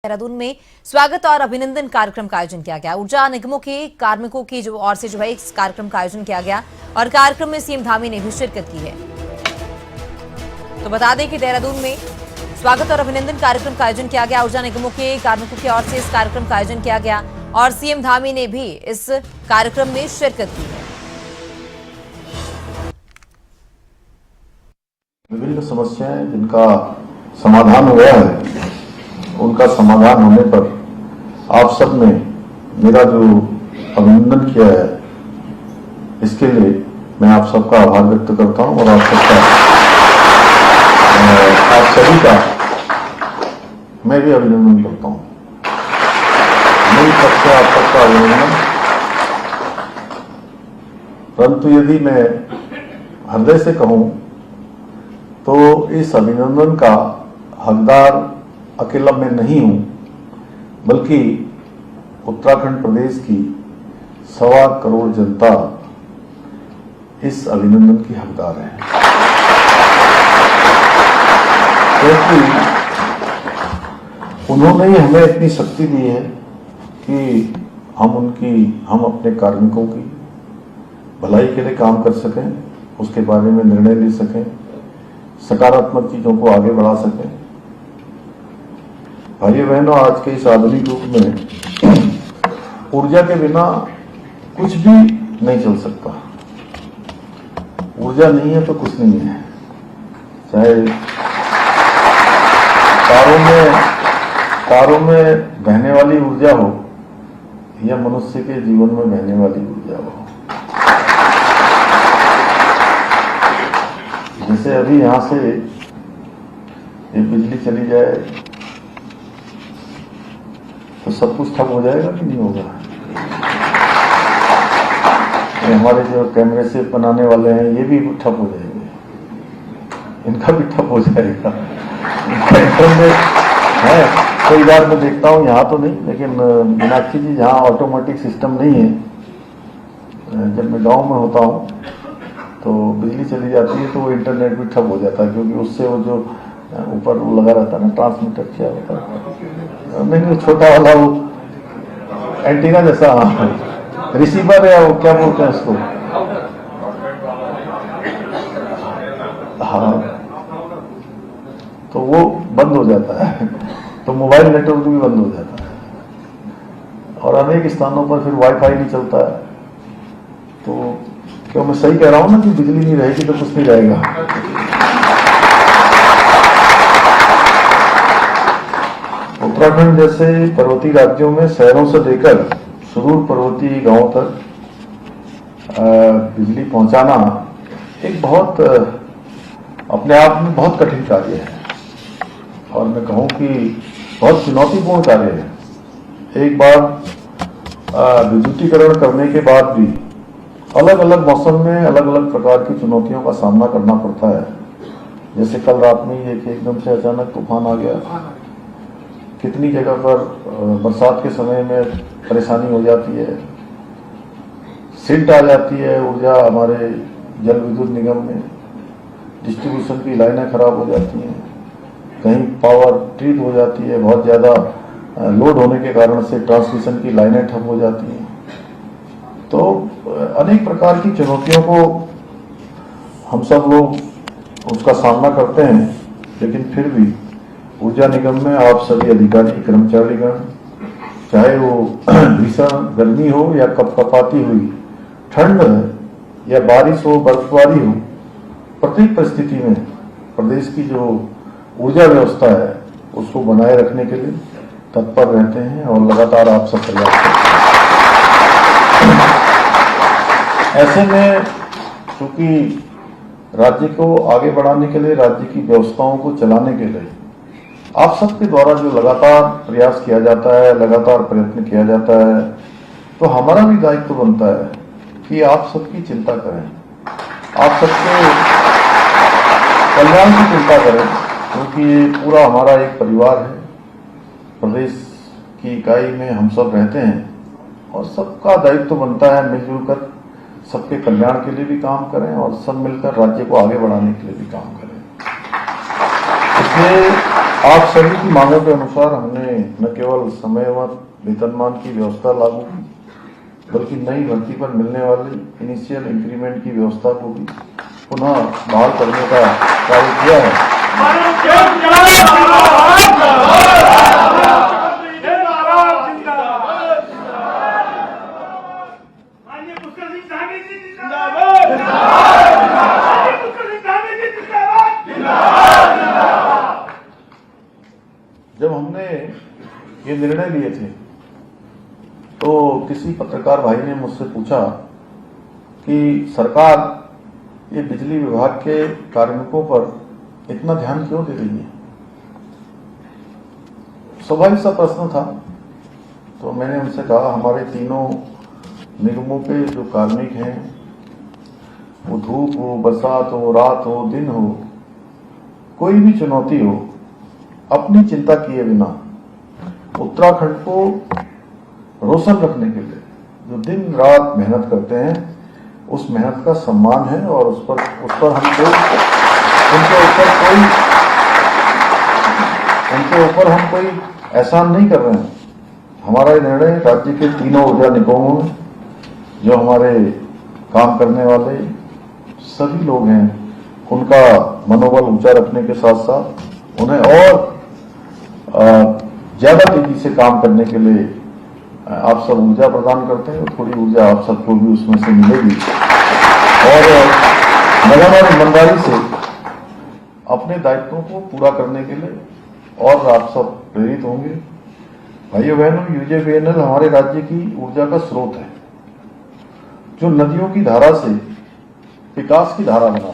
देहरादून में स्वागत और अभिनंदन कार्यक्रम का आयोजन किया गया। ऊर्जा निगमों के कार्मिकों की ओर से इस कार्यक्रम का आयोजन किया गया और कार्यक्रम में सीएम धामी ने भी शिरकत की है। तो बता दें कि देहरादून में स्वागत और अभिनंदन कार्यक्रम का आयोजन किया गया। ऊर्जा निगमों के कार्मिकों की ओर से इस कार्यक्रम का आयोजन किया गया और सीएम धामी ने भी इस कार्यक्रम में शिरकत की है। विभिन्न समस्याएं जिनका समाधान हुआ है, उनका समाधान होने पर आप सब ने मेरा जो अभिनंदन किया है, इसके लिए मैं आप सबका आभार व्यक्त करता हूं और आप सभी का मैं भी अभिनंदन करता हूं। मेरी तरफ से आप सबका अभिनंदन। परंतु यदि मैं हृदय से कहूं तो इस अभिनंदन का हकदार अकेला मैं नहीं हूं, बल्कि उत्तराखंड प्रदेश की 1.25 करोड़ जनता इस अभिनंदन की हकदार है। क्योंकि उन्होंने ही हमें इतनी शक्ति दी है कि हम अपने कार्मिकों की भलाई के लिए काम कर सकें, उसके बारे में निर्णय ले सकें, सकारात्मक चीजों को आगे बढ़ा सकें। भाइयों बहनों, आज के इस आधुनिक युग में ऊर्जा के बिना कुछ भी नहीं चल सकता। ऊर्जा नहीं है तो कुछ नहीं है। चाहे तारों में बहने वाली ऊर्जा हो या मनुष्य के जीवन में बहने वाली ऊर्जा हो। जैसे अभी यहां से ये बिजली चली जाए तो सब कुछ ठप हो जाएगा कि नहीं होगा? ये हमारे जो कैमरे से बनाने वाले हैं, ये भी ठप हो जाएंगे, इनका भी ठप हो जाएगा। इंटरनेट है, कई बार मैं देखता हूँ, यहाँ तो नहीं, लेकिन मीनाक्षी जी जहाँ ऑटोमेटिक सिस्टम नहीं है, जब मैं गांव में होता हूँ तो बिजली चली जाती है तो वो इंटरनेट भी ठप हो जाता है, क्योंकि उससे वो जो ऊपर वो लगा रहता है ना, ट्रांसमीटर क्या होता है, नहीं छोटा वाला वो एंटीना जैसा, रिसीवर है, वो क्या बोलते हैं उसको, हाँ, तो वो बंद हो जाता है, तो मोबाइल नेटवर्क भी बंद हो जाता है और अनेक स्थानों पर फिर वाईफाई नहीं चलता है। तो क्यों मैं सही कह रहा हूं ना कि बिजली नहीं रहेगी तो कुछ नहीं रहेगा। उत्तराखंड जैसे पर्वतीय राज्यों में शहरों से लेकर सुदूर पर्वतीय गांवों तक बिजली पहुंचाना एक बहुत अपने आप में बहुत कठिन कार्य है और मैं कहूं कि बहुत चुनौतीपूर्ण कार्य है। एक बार विद्युतीकरण करने के बाद भी अलग अलग मौसम में अलग अलग प्रकार की चुनौतियों का सामना करना पड़ता है। जैसे कल रात में एकदम से अचानक तूफान आ गया, कितनी जगह पर बरसात के समय में परेशानी हो जाती है, सिल्ट आ जाती है, ऊर्जा हमारे जल विद्युत निगम में डिस्ट्रीब्यूशन की लाइनें खराब हो जाती हैं, कहीं पावर ट्रीट हो जाती है, बहुत ज़्यादा लोड होने के कारण से ट्रांसमिशन की लाइनें ठप हो जाती हैं। तो अनेक प्रकार की चुनौतियों को हम सब लोग उसका सामना करते हैं, लेकिन फिर भी ऊर्जा निगम में आप सभी अधिकारी कर्मचारीगण, चाहे वो भीषण गर्मी हो या कपकपाती हुई ठंड या बारिश हो, बर्फबारी हो, प्रत्येक परिस्थिति में प्रदेश की जो ऊर्जा व्यवस्था है उसको बनाए रखने के लिए तत्पर रहते हैं और लगातार आप सब प्रयास करते हैं। ऐसे में क्योंकि राज्य को आगे बढ़ाने के लिए, राज्य की व्यवस्थाओं को चलाने के लिए आप सबके द्वारा जो लगातार प्रयास किया जाता है, लगातार प्रयत्न किया जाता है, तो हमारा भी दायित्व बनता है कि आप सबकी चिंता करें, आप सबके कल्याण की चिंता करें, क्योंकि ये पूरा हमारा एक परिवार है। प्रदेश की इकाई में हम सब रहते हैं और सबका दायित्व बनता है मिलजुल कर सबके कल्याण के लिए भी काम करें और सब मिलकर राज्य को आगे बढ़ाने के लिए भी काम करें। इसलिए आप सभी की मांगों के अनुसार हमने न केवल समयवत वेतनमान की व्यवस्था लागू की, बल्कि नई भर्ती पर मिलने वाली इनिशियल इंक्रीमेंट की व्यवस्था को भी पुनः बहाल करने का कार्य किया है। जब हमने ये निर्णय लिए थे तो किसी पत्रकार भाई ने मुझसे पूछा कि सरकार ये बिजली विभाग के कार्मिकों पर इतना ध्यान क्यों दे रही है। स्वाभाविक सा प्रश्न था। तो मैंने उनसे कहा, हमारे तीनों निगमों के जो कार्मिक हैं, वो धूप हो, बरसात हो, रात हो, दिन हो, कोई भी चुनौती हो, अपनी चिंता किए बिना उत्तराखंड को रोशन रखने के लिए जो दिन रात मेहनत करते हैं, उस मेहनत का सम्मान है और उस पर उनके ऊपर हम कोई एहसान नहीं कर रहे हैं। हमारा ये निर्णय राज्य के तीनों ऊर्जा निगमों में जो हमारे काम करने वाले सभी लोग हैं, उनका मनोबल ऊंचा रखने के साथ साथ उन्हें और ज्यादा तेजी से काम करने के लिए आप सब ऊर्जा प्रदान करते हैं। थोड़ी ऊर्जा आप सबको भी उसमें से मिलेगी और लगन और ईमानदारी से अपने दायित्वों को पूरा करने के लिए और आप सब प्रेरित होंगे। भाइयों बहनों, यूजेवीएनएल हमारे राज्य की ऊर्जा का स्रोत है, जो नदियों की धारा से विकास की धारा बना।